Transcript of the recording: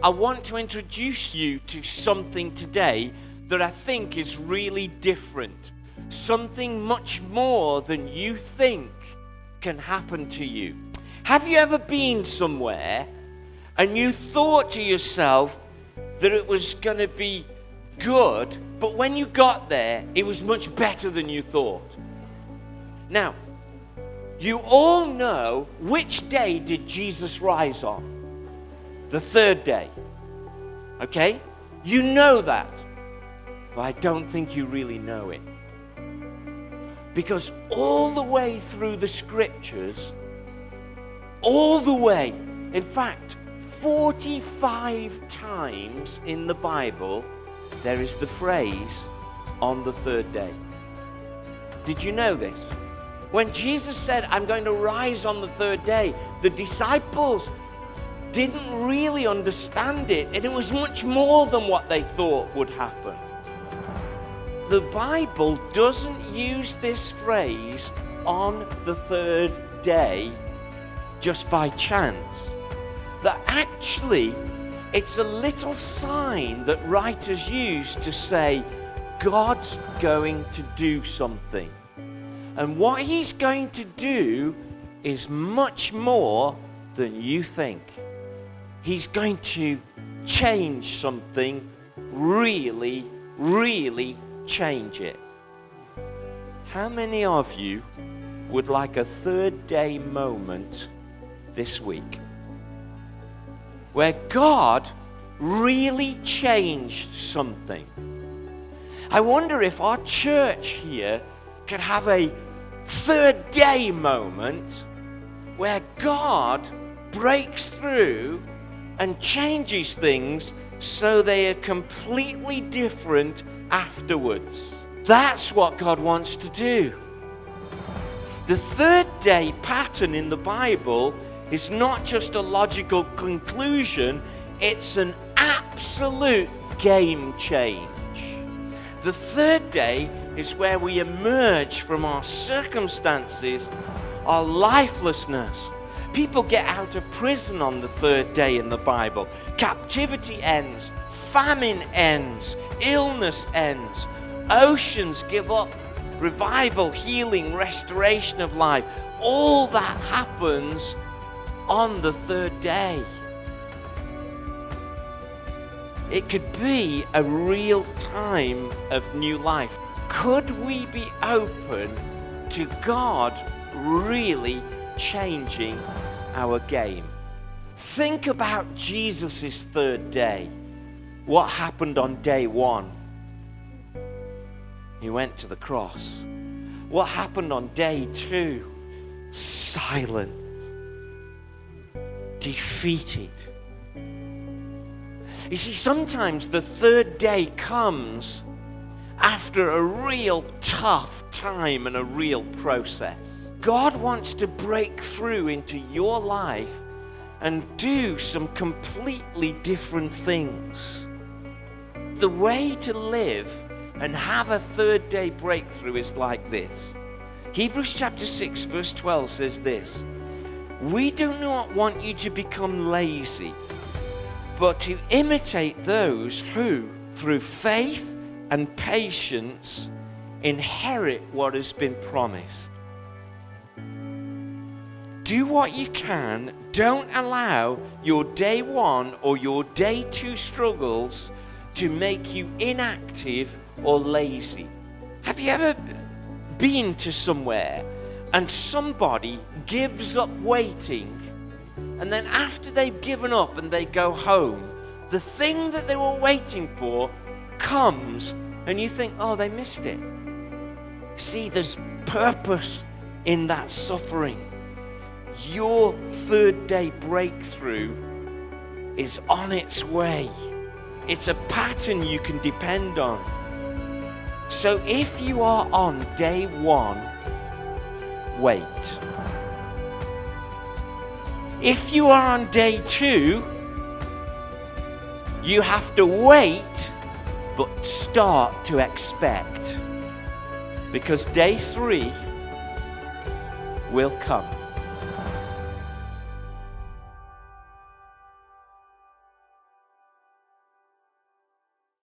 I want to introduce you to something today that I think is really different. Something much more than you think can happen to you. Have you ever been somewhere and you thought to yourself that it was going to be good, but when you got there, it was much better than you thought? Now, you all know, which day did Jesus rise on? The third day. Okay? You know that. But I don't think you really know it. Because all the way through the scriptures, all the way, in fact, 45 times in the Bible, there is the phrase, on the third day. Did you know this? When Jesus said, I'm going to rise on the third day, the disciples didn't really understand it, and it was much more than what they thought would happen. The Bible doesn't use this phrase, on the third day, just by chance. That actually, it's a little sign that writers use to say, God's going to do something. And what he's going to do is much more than you think. He's going to change something, really, really change it. How many of you would like a third day moment this week where God really changed something? I wonder if our church here could have a third day moment where God breaks through and changes things so they are completely different afterwards. That's what God wants to do. The third day pattern in the Bible is not just a logical conclusion, it's an absolute game change. The third day is where we emerge from our circumstances, our lifelessness. People get out of prison on the third day in the Bible. Captivity ends, famine ends, illness ends, oceans give up, revival, healing, restoration of life. All that happens on the third day. It could be a real time of new life. Could we be open to God really changing our game? Think about Jesus' third day. What happened on day one? He went to the cross. What happened on day two? Silent. Defeated. You see, sometimes the third day comes after a real tough time and a real process. God wants to break through into your life and do some completely different things. The way to live and have a third day breakthrough is like this. Hebrews chapter 6 verse 12 says this: we do not want you to become lazy, but to imitate those who, through faith and patience, inherit what has been promised. Do what you can. Don't allow your day one or your day two struggles to make you inactive or lazy. Have you ever been to somewhere and somebody gives up waiting, and then after they've given up and they go home, the thing that they were waiting for comes and you think, oh, they missed it? See, there's purpose in that suffering. Your third day breakthrough is on its way. It's a pattern you can depend on. So if you are on day one, wait. If you are on day two, you have to wait, but start to expect. Because day three will come.